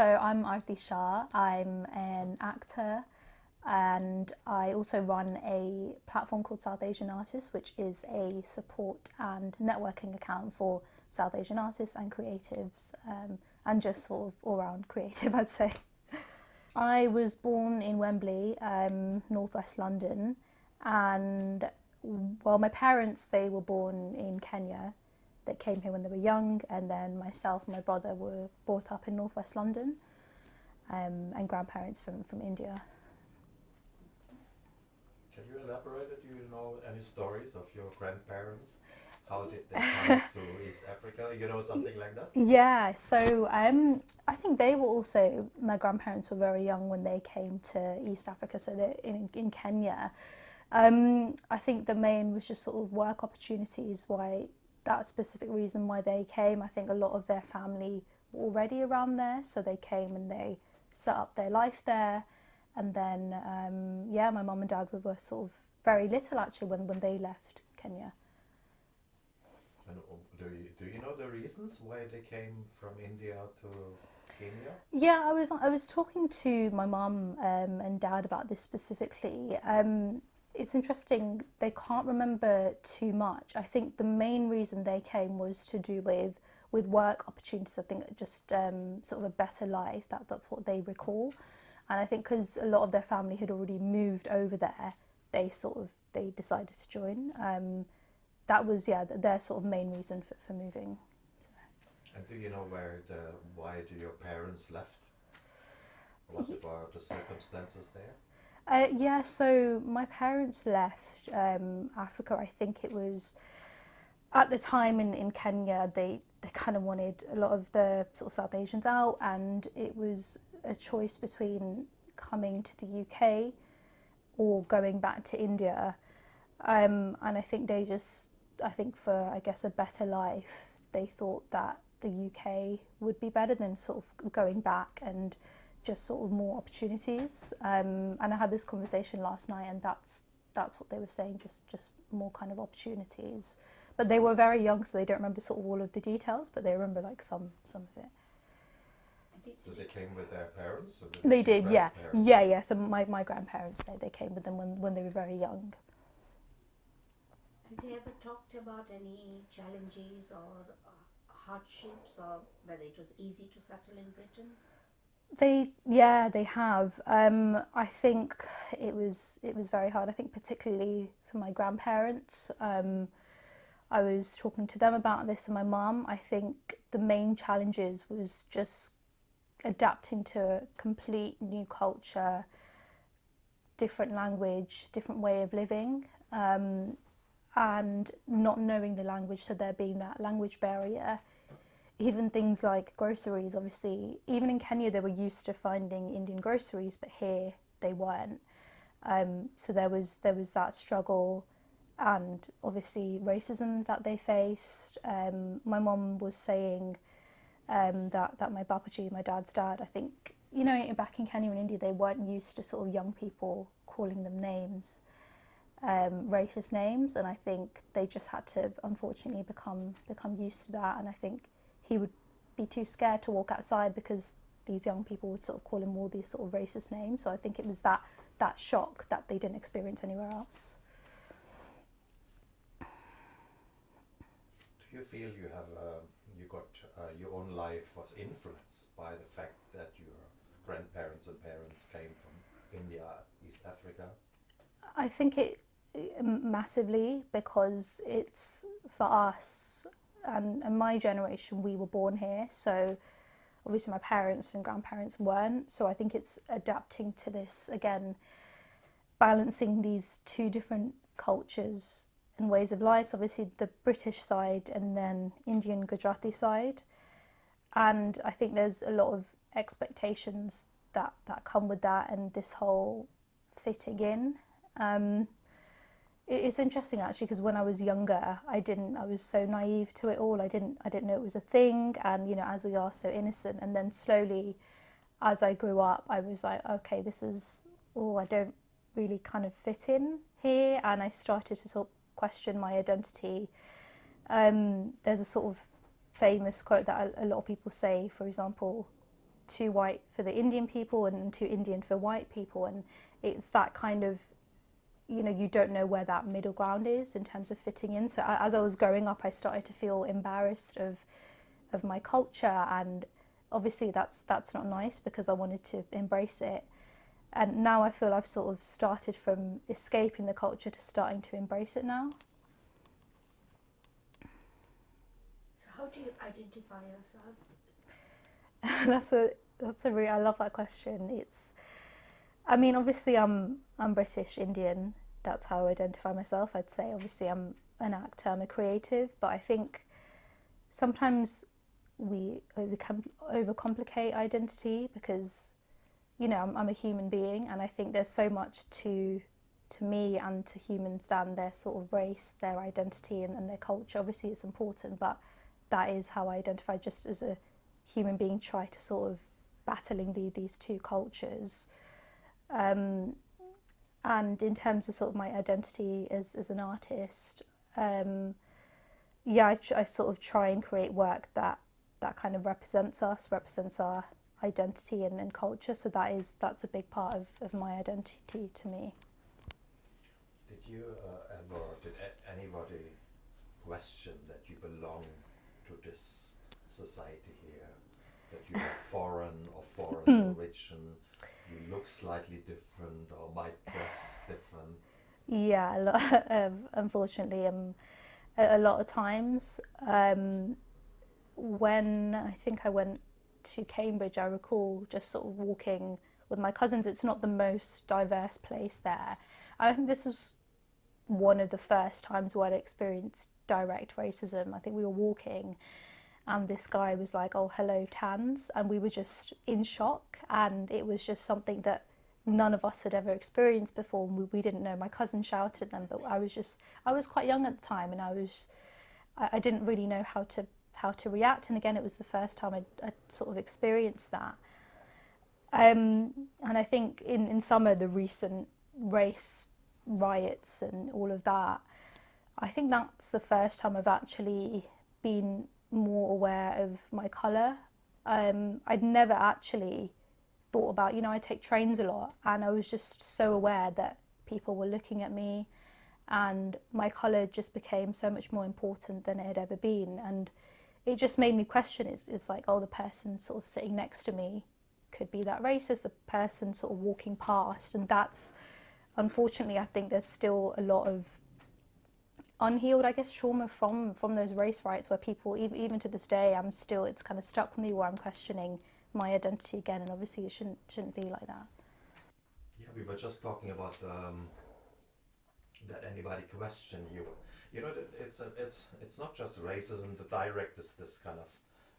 So I'm Aarti Shah. I'm an actor and I also run a platform called South Asian Artists, which is a support and networking account for South Asian artists and creatives, and just sort of all-round creative, I'd say. I was born in Wembley, northwest London, and well, my parents, they were born in Kenya. They came here when they were young, and then myself and my brother were brought up in northwest London, and grandparents from India. Can you elaborate? Do you know any stories of your grandparents? How did they come to East Africa? You know, something like that? Yeah, so I think they were also, my grandparents were very young when they came to East Africa, so they're in Kenya. I think the main was just sort of work opportunities, why that specific reason why they came. I think a lot of their family were already around there, so they came and they set up their life there. And then, yeah, my mum and dad were sort of very little actually when they left Kenya. And do you know the reasons why they came from India to Kenya? Yeah, I was talking to my mum and dad about this specifically. It's interesting, they can't remember too much. I think the main reason they came was to do with work opportunities. I think just sort of a better life, that's what they recall. And I think because a lot of their family had already moved over there, they decided to join. That was, yeah, their sort of main reason for moving. So. And do you know why your parents left? What were the circumstances there? Yeah, so my parents left Africa. I think it was at the time in Kenya, they kind of wanted a lot of the sort of South Asians out, and it was a choice between coming to the UK or going back to India. And I think for, I guess, a better life, they thought that the UK would be better than sort of going back and just sort of more opportunities. And I had this conversation last night, and that's what they were saying, just more kind of opportunities. But they were very young, so they don't remember sort of all of the details, but they remember like some of it. So they came with their parents? Or They did, yeah. Yeah. So my grandparents, they came with them when they were very young. Have they ever talked about any challenges or hardships, or whether it was easy to settle in Britain? They have. I think it was very hard. I think particularly for my grandparents. I was talking to them about this and my mum. I think the main challenges was just adapting to a complete new culture, different language, different way of living. And not knowing the language, so there being that language barrier. Even things like groceries, obviously, even in Kenya they were used to finding Indian groceries, but here they weren't. So there was that struggle, and obviously racism that they faced. My mum was saying that my babaji, my dad's dad, I think, you know, back in Kenya and India they weren't used to sort of young people calling them names. Racist names, and I think they just had to unfortunately become used to that. And I think he would be too scared to walk outside because these young people would sort of call him all these sort of racist names. So I think it was that shock that they didn't experience anywhere else. Do you feel you got your own life was influenced by the fact that your grandparents and parents came from India, East Africa? I think it massively, because it's for us and my generation, we were born here, so obviously my parents and grandparents weren't, so I think it's adapting to this again, balancing these two different cultures and ways of life, obviously the British side and then Indian Gujarati side. And I think there's a lot of expectations that come with that, and this whole fitting in. It's interesting actually, because when I was younger, I was so naive to it all. I didn't know it was a thing, and you know, as we are so innocent. And then slowly, as I grew up, I was like, okay, I don't really kind of fit in here, and I started to sort of question my identity. There's a sort of famous quote that a lot of people say, for example, too white for the Indian people and too Indian for white people, and it's that kind of, you know, you don't know where that middle ground is in terms of fitting in. So as I was growing up, I started to feel embarrassed of my culture, and obviously that's not nice because I wanted to embrace it. And now I feel I've sort of started from escaping the culture to starting to embrace it now. So how do you identify yourself? That's a really, I love that question. I mean, obviously I'm British Indian. That's how I identify myself. I'd say obviously I'm an actor, I'm a creative, but I think sometimes we overcomplicate identity because, you know, I'm a human being, and I think there's so much to me and to humans than their sort of race, their identity and their culture. Obviously it's important, but that is how I identify just as a human being, try to sort of battling these two cultures. And in terms of sort of my identity as an artist, I sort of try and create work that kind of represents our identity and culture. So that's a big part of my identity to me. Did anybody question that you belong to this society here, that you are foreign or foreign origin, you look slightly different or might dress different? Yeah, a lot, unfortunately, a lot of times. When I think I went to Cambridge, I recall just sort of walking with my cousins. It's not the most diverse place there. I think this was one of the first times where I'd experienced direct racism. I think we were walking and this guy was like, "Oh, hello, Tans," and we were just in shock, and it was just something that none of us had ever experienced before. We didn't know. My cousin shouted at them, but I was quite young at the time, and I didn't really know how to react. And again, it was the first time I'd sort of experienced that. And I think in some of the recent race riots and all of that, I think that's the first time I've actually been more aware of my colour. I'd never actually thought about, you know, I take trains a lot, and I was just so aware that people were looking at me, and my colour just became so much more important than it had ever been. And it just made me question, it's like, oh, the person sort of sitting next to me could be that racist, the person sort of walking past. And that's, unfortunately, I think there's still a lot of unhealed, I guess, trauma from those race riots where people, even to this day, it's kind of stuck with me, where I'm questioning my identity again, and obviously it shouldn't be like that. Yeah, we were just talking about that anybody question you. You know, it's not just racism, the direct this kind of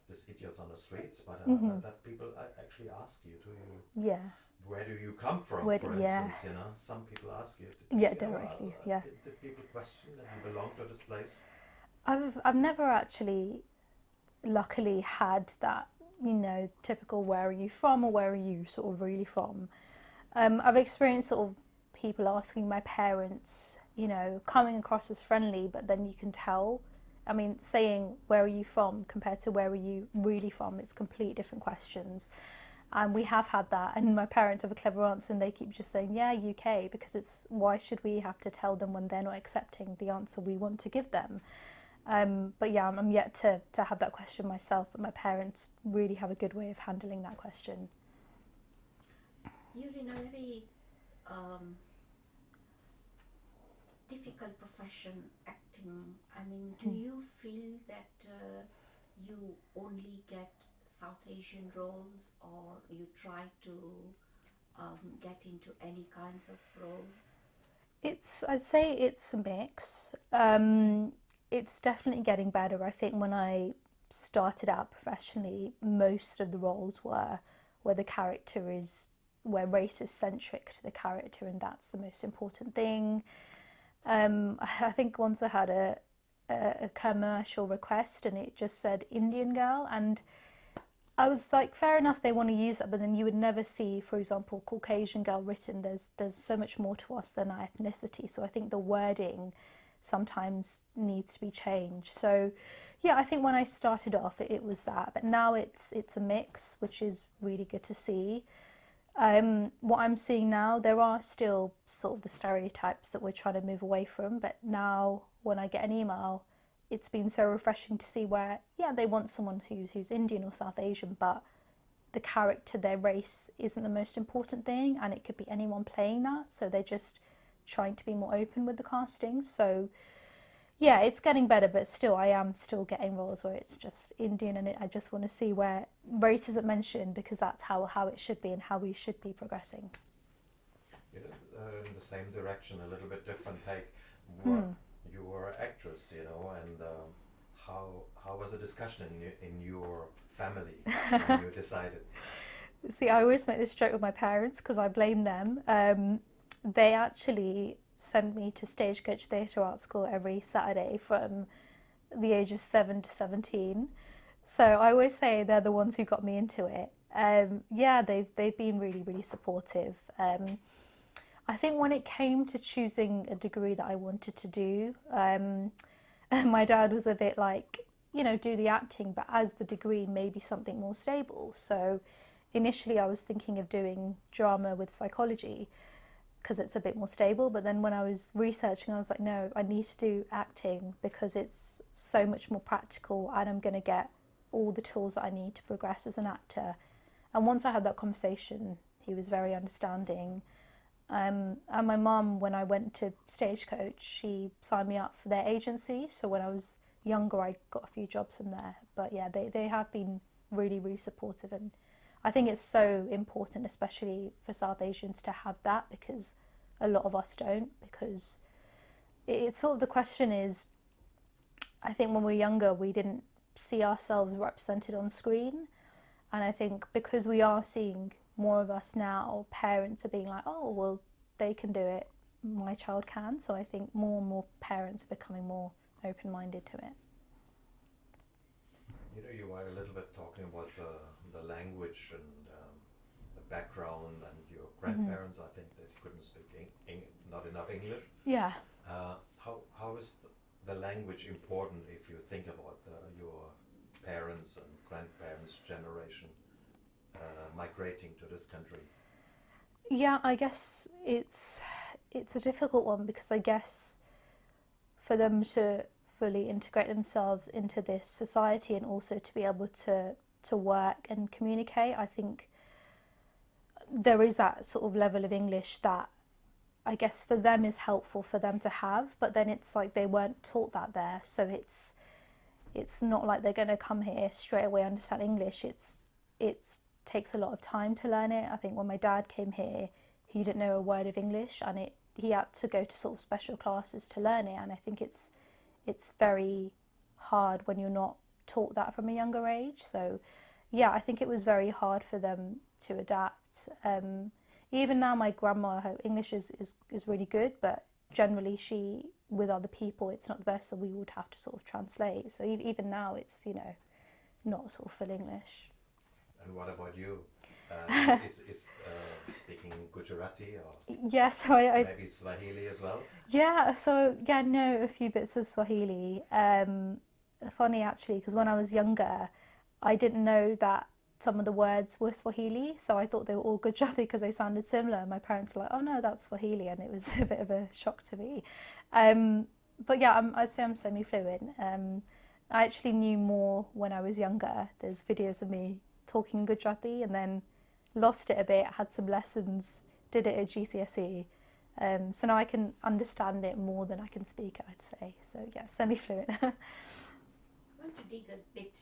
this idiots on the streets, but that people actually ask you, where do you come from, for instance, you know, some people ask you. Directly, yeah. Did people question that you belong to this place? I've never actually, luckily, had that, you know, typical "where are you from" or "where are you sort of really from." I've experienced sort of people asking my parents, you know, coming across as friendly, but then you can tell. I mean, saying "where are you from" compared to "where are you really from," it's completely different questions. And we have had that, and my parents have a clever answer, and they keep just saying, "Yeah, UK," because it's, why should we have to tell them when they're not accepting the answer we want to give them? But yeah, I'm yet to have that question myself, but my parents really have a good way of handling that question. You're in a very difficult profession, acting. I mean, do you feel that you only get South Asian roles, or you try to get into any kinds of roles? I'd say it's a mix. It's definitely getting better. I think when I started out professionally, most of the roles were where the character is, where race is centric to the character, and that's the most important thing. I think once I had a commercial request, and it just said Indian girl, and I was like, fair enough, they want to use that, but then you would never see, for example, Caucasian girl written. There's so much more to us than our ethnicity. So I think the wording sometimes needs to be changed. So yeah, I think when I started off, it was that, but now it's a mix, which is really good to see. What I'm seeing now, there are still sort of the stereotypes that we're trying to move away from, but now when I get an email, it's been so refreshing to see where, yeah, they want someone who's Indian or South Asian, but the character, their race isn't the most important thing, and it could be anyone playing that, so they're just trying to be more open with the casting. So yeah, it's getting better, but still, I am still getting roles where it's just Indian, and I just want to see where race isn't mentioned, because that's how it should be and how we should be progressing. You know, in the same direction, a little bit different take. What, you were an actress, you know, and how was the discussion in your family when you decided? See, I always make this joke with my parents because I blame them. They actually send me to Stagecoach Theatre Art School every Saturday from the age of 7 to 17. So I always say they're the ones who got me into it. Yeah, they've been really, really supportive. I think when it came to choosing a degree that I wanted to do, my dad was a bit like, you know, do the acting, but as the degree, maybe something more stable. So initially I was thinking of doing drama with psychology, because it's a bit more stable, but then when I was researching, I was like, no, I need to do acting because it's so much more practical, and I'm going to get all the tools that I need to progress as an actor. And once I had that conversation, he was very understanding. And my mum, when I went to Stagecoach, she signed me up for their agency, so when I was younger I got a few jobs from there. But yeah, they have been really, really supportive, and I think it's so important, especially for South Asians, to have that, because a lot of us don't. Because it's sort of, the question is, I think when we were younger we didn't see ourselves represented on screen, and I think because we are seeing more of us now, parents are being like, oh well, they can do it, my child can. So I think more and more parents are becoming more open-minded to it. You know, you were a little bit talking about the language and the background, and your grandparents, I think that couldn't speak not enough English. Yeah. How is the language important if you think about your parents and grandparents' generation migrating to this country? Yeah, I guess it's a difficult one, because I guess for them to fully integrate themselves into this society and also to be able to work and communicate, I think there is that sort of level of English that I guess for them is helpful for them to have, but then it's like they weren't taught that there, so it's not like they're going to come here straight away understand English. It takes a lot of time to learn it. I think when my dad came here, he didn't know a word of English, and he had to go to sort of special classes to learn it, and I think it's very hard when you're not taught that from a younger age. So yeah, I think it was very hard for them to adapt. Even now, my grandma, her English is really good, but generally she, with other people, it's not the best, so we would have to sort of translate. So even now, it's, you know, not sort of full English. And what about you? Is speaking Gujarati or yeah, so I maybe Swahili as well? Yeah, so yeah, know a few bits of Swahili. Funny actually, because when I was younger, I didn't know that some of the words were Swahili, so I thought they were all Gujarati because they sounded similar. My parents were like, "Oh no, that's Swahili," and it was a bit of a shock to me. But yeah, I'd say I'm semi-fluent. I actually knew more when I was younger. There's videos of me talking Gujarati, and then lost it a bit, had some lessons, did it at GCSE. So now I can understand it more than I can speak it, I'd say. So yeah, semi-fluent. I want to dig a bit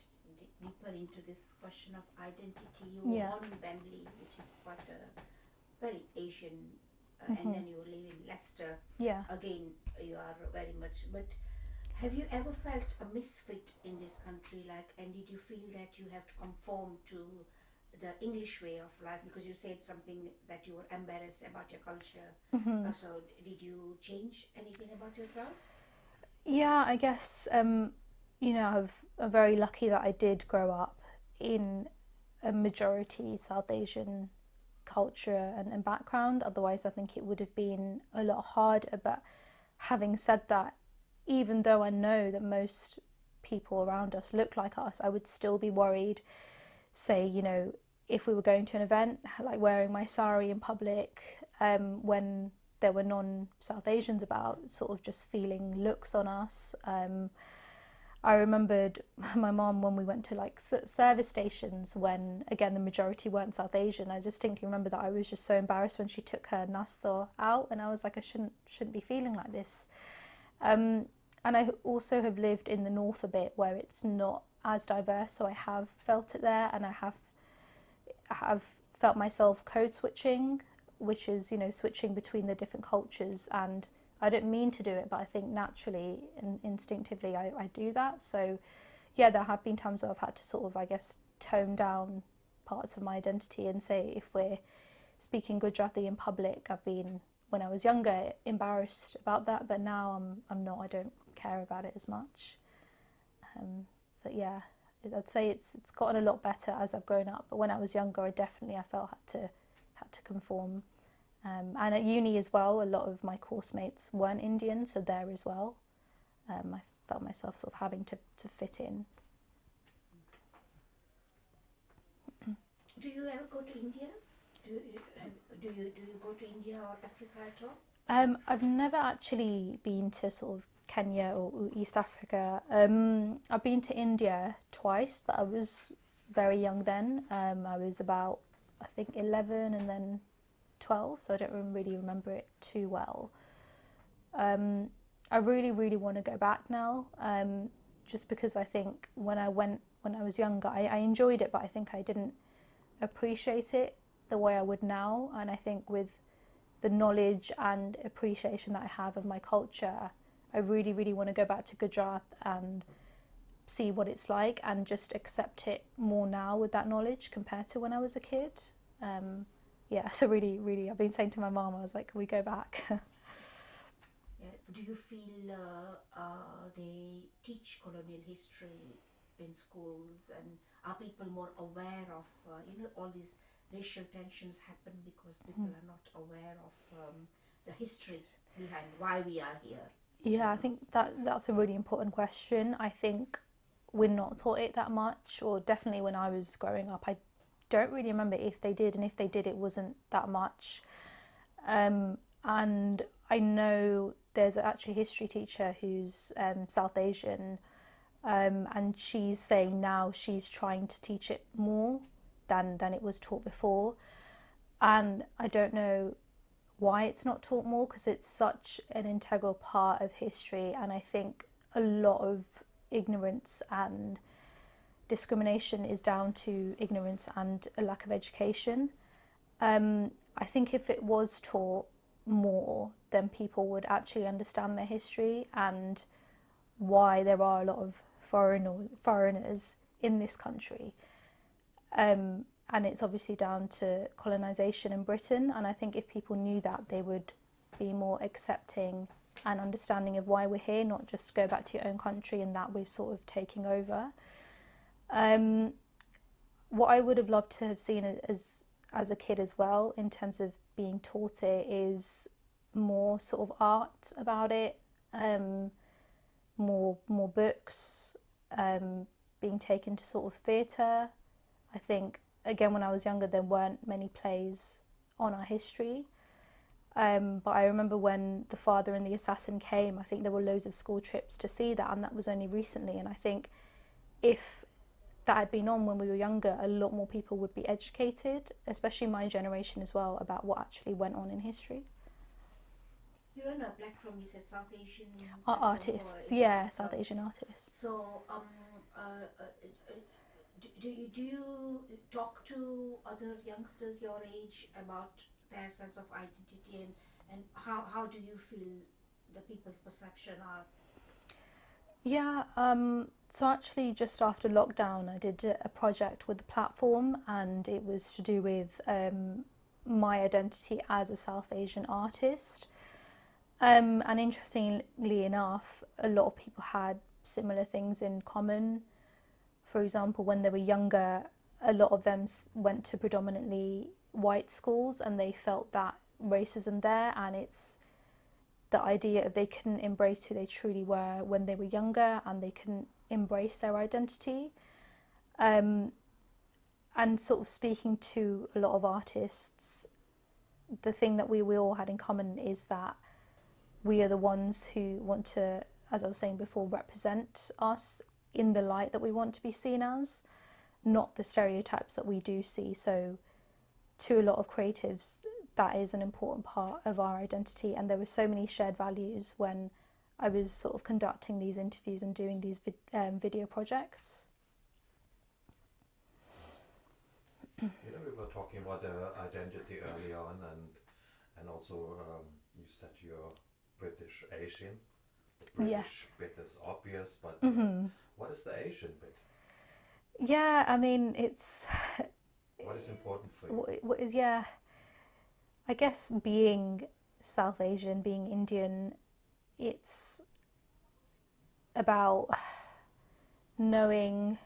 deeper into this question of identity. You were born in Wembley, which is quite a very Asian, and then you live in Leicester. Yeah. Again, you are very much, but have you ever felt a misfit in this country, and did you feel that you have to conform to the English way of life, because you said something that you were embarrassed about your culture? So did you change anything about yourself? Yeah, I guess, you know, I'm very lucky that I did grow up in a majority South Asian culture and background. Otherwise, I think it would have been a lot harder. But having said that, even though I know that most people around us look like us, I would still be worried, say, you know, if we were going to an event, like wearing my sari in public, when there were non-South Asians about, sort of just feeling looks on us. I remembered my mom when we went to like service stations when, again, the majority weren't South Asian. I distinctly remember that I was just so embarrassed when she took her nasta out, and I was like, I shouldn't be feeling like this. And I also have lived in the north a bit where it's not as diverse, so I have felt it there, and I have felt myself code switching, which is, you know, switching between the different cultures. And I don't mean to do it, but I think naturally and instinctively I do that. So yeah, there have been times where I've had to sort of, I guess, tone down parts of my identity and say, if we're speaking Gujarati in public, I've been, when I was younger, embarrassed about that, but now I'm not. I don't care about it as much. But yeah, I'd say it's gotten a lot better as I've grown up. But when I was younger, I felt had to conform. And at uni as well, a lot of my course mates weren't Indian, so there as well, I felt myself sort of having to fit in. Do you ever go to India? Do you go to India or Africa at all? I've never actually been to sort of Kenya or East Africa. I've been to India twice, but I was very young then. I was about, I think, 11 and then 12, so I don't really remember it too well. I really want to go back now, just because I think when I was younger, I enjoyed it, but I think I didn't appreciate it the way I would now. And I think with the knowledge and appreciation that I have of my culture, I really want to go back to Gujarat and see what it's like and just accept it more now with that knowledge compared to when I was a kid. Yeah, so really, I've been saying to my mom, I was like, can we go back? Yeah. Do you feel they teach colonial history in schools, and are people more aware of, all these racial tensions happen because people are not aware of the history behind why we are here? Yeah, I think that's a really important question. I think we're not taught it that much, or definitely when I was growing up, I don't really remember if they did, and if they did, it wasn't that much. And I know there's actually a history teacher who's South Asian, and she's saying now she's trying to teach it more than it was taught before. And I don't know why it's not taught more, because it's such an integral part of history, and I think a lot of ignorance and discrimination is down to ignorance and a lack of education. I think if it was taught more, then people would actually understand their history and why there are a lot of foreigners in this country. And it's obviously down to colonisation in Britain, and I think if people knew that, they would be more accepting and understanding of why we're here, not just go back to your own country and that we're sort of taking over. What I would have loved to have seen as a kid as well, in terms of being taught it, is more sort of art about it, more books, being taken to sort of theatre. I think, again, when I was younger, there weren't many plays on our history. But I remember when The Father and the Assassin came, I think there were loads of school trips to see that, and that was only recently. And I think if that had been on when we were younger, a lot more people would be educated, especially my generation as well, about what actually went on in history. You're on a platform, you said South Asian artists, yeah, South Asian artists. So, do you talk to other youngsters your age about their sense of identity, and how do you feel the people's perception are? Yeah, so actually just after lockdown I did a project with the platform, and it was to do with my identity as a South Asian artist. And interestingly enough, a lot of people had similar things in common. For example, when they were younger, a lot of them went to predominantly white schools, and they felt that racism there, and the idea of they couldn't embrace who they truly were when they were younger, and they couldn't embrace their identity. And sort of speaking to a lot of artists, the thing that we all had in common is that we are the ones who want to, as I was saying before, represent us in the light that we want to be seen as, not the stereotypes that we do see. So to a lot of creatives, that is an important part of our identity, and there were so many shared values when I was sort of conducting these interviews and doing these video projects. You know, we were talking about identity early on, and also you said you're British Asian. The British bit is obvious, but what is the Asian bit? Yeah, I mean, it's... What is important for you? What is, yeah, I guess being South Asian, being Indian, it's about knowing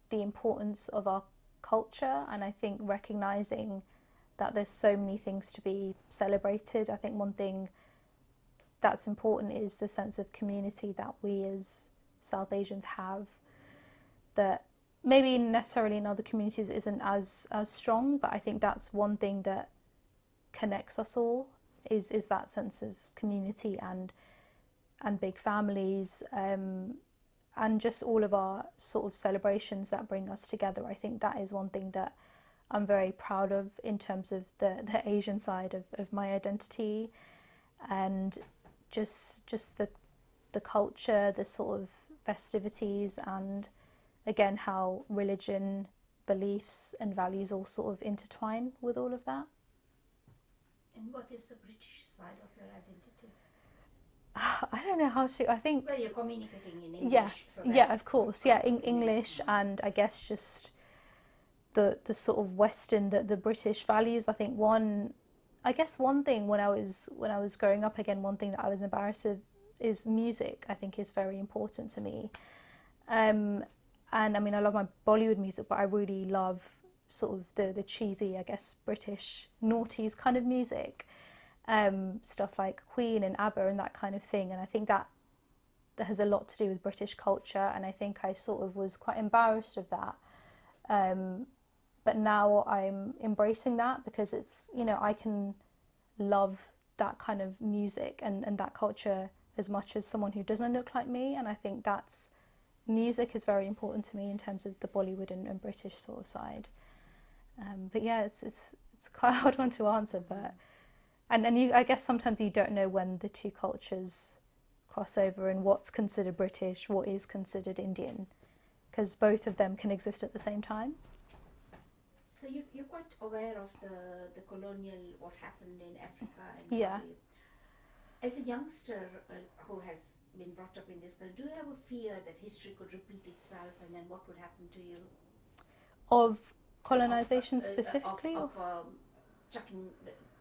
the importance of our culture, and I think recognising that there's so many things to be celebrated. I think one thing that's important is the sense of community that we as South Asians have, that maybe necessarily in other communities isn't as strong, but I think that's one thing that connects us all, is that sense of community and big families, and just all of our sort of celebrations that bring us together. I think that is one thing that I'm very proud of in terms of the Asian side of my identity, and just the culture, the sort of festivities, and again how religion, beliefs and values all sort of intertwine with all of that. And what is the British side of your identity? I don't know how to, I think... Well, you're communicating in English. Yeah, so yeah, of course, yeah, in English, and I guess just the sort of Western, the British values. I think one thing when I was growing up, again, one thing that I was embarrassed of is music. I think is very important to me. And I mean, I love my Bollywood music, but I really love sort of the cheesy, I guess, British noughties kind of music. Stuff like Queen and ABBA and that kind of thing, and I think that has a lot to do with British culture, and I think I sort of was quite embarrassed of that, but now I'm embracing that, because it's, you know, I can love that kind of music and that culture as much as someone who doesn't look like me, and I think that's, music is very important to me in terms of the Bollywood and British sort of side. But yeah, it's quite a hard one to answer, but And you, I guess sometimes you don't know when the two cultures cross over and what's considered British, what is considered Indian, because both of them can exist at the same time. So you're quite aware of the colonial, what happened in Africa and Yeah. As a youngster who has been brought up in this country, do you ever fear that history could repeat itself, and then what would happen to you? Of colonization specifically? Of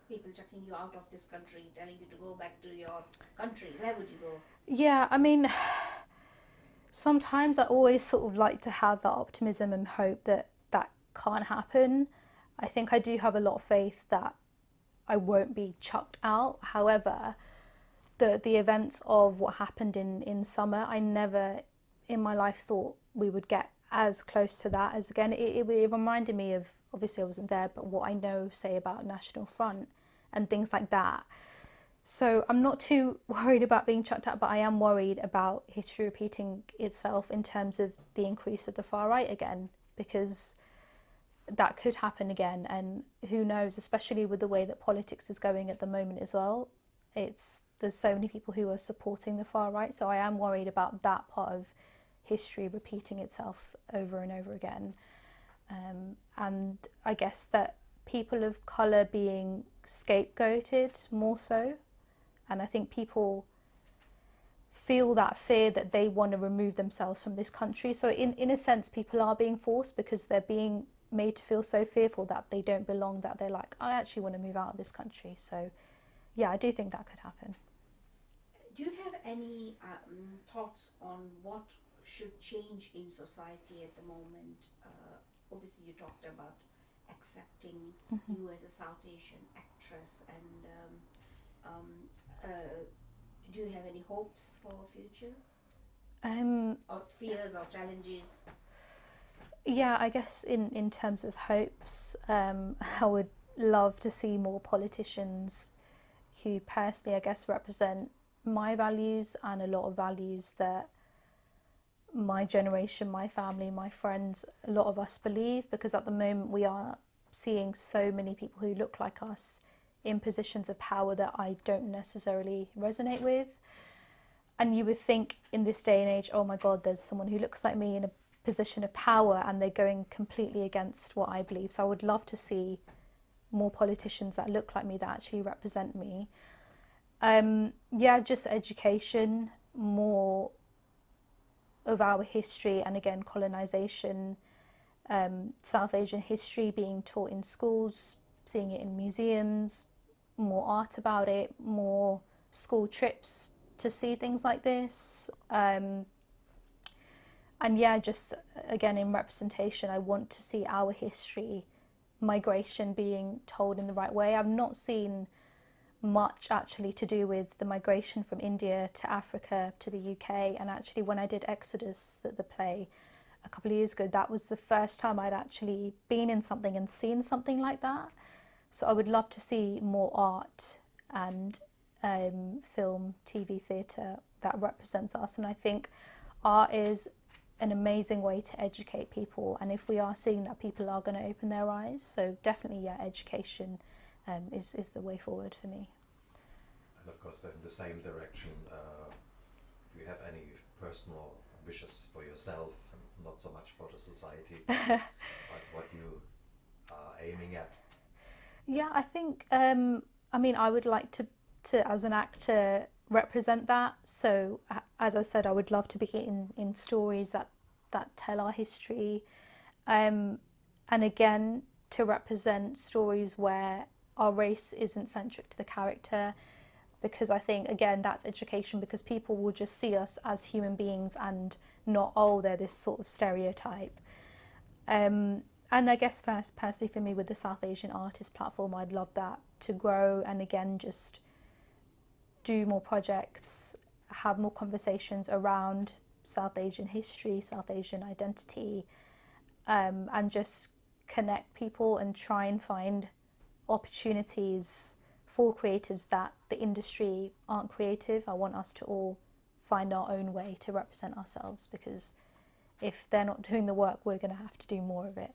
people chucking you out of this country, telling you to go back to your country. Where would you go? Yeah, I mean, sometimes I always sort of like to have that optimism and hope that that can't happen. I think I do have a lot of faith that I won't be chucked out. However, the events of what happened in summer, I never in my life thought we would get as close to that as, again, it reminded me of, obviously I wasn't there, but what I know, say, about National Front and things like that. So I'm not too worried about being chucked out, but I am worried about history repeating itself in terms of the increase of the far right again, because that could happen again, and who knows, especially with the way that politics is going at the moment as well. There's so many people who are supporting the far right, so I am worried about that part of history repeating itself over and over again. And I guess that people of colour being scapegoated more so, and I think people feel that fear that they want to remove themselves from this country. So in a sense, people are being forced because they're being made to feel so fearful that they don't belong, that they're like, I actually want to move out of this country. So yeah, I do think that could happen. Do you have any thoughts on what should change in society at the moment? Obviously you talked about accepting you as a South Asian actress, and Do you have any hopes for future? Um, Or fears or challenges? yeah, I guess in terms of hopes, I would love to see more politicians who personally, I guess, represent my values and a lot of values that my generation, my family, my friends, a lot of us believe, because at the moment we are seeing so many people who look like us in positions of power that I don't necessarily resonate with. And you would think in this day and age, oh my God, there's someone who looks like me in a position of power and they're going completely against what I believe. So I would love to see more politicians that look like me, that actually represent me. Yeah, just education, more of our history, and again, colonization, South Asian history being taught in schools, seeing it in museums, more art about it, more school trips to see things like this. And yeah, just again, in representation, I want to see our history, migration being told in the right way. I've not seen much actually to do with the migration from India to Africa to the UK. And actually, when I did Exodus, the play, a couple of years ago, that was the first time I'd actually been in something and seen something like that. So I would love to see more art and film, TV, theatre that represents us. And I think art is an amazing way to educate people. And if we are seeing that, people are going to open their eyes. So definitely, yeah, education is the way forward for me. And of course, in the same direction, do you have any personal wishes for yourself, and not so much for the society, but what you are aiming at? Yeah, I think, I mean, I would like to as an actor, represent that. So, as I said, I would love to be in stories that tell our history. And again, to represent stories where our race isn't centric to the character, because I think, again, that's education, because people will just see us as human beings and not, oh, they're this sort of stereotype. And I guess personally for me, with the South Asian Artist Platform, I'd love that to grow, and again, just do more projects, have more conversations around South Asian history, South Asian identity, and just connect people and try and find opportunities for creatives that the industry aren't creative. I want us to all find our own way to represent ourselves, because if they're not doing the work, we're going to have to do more of it.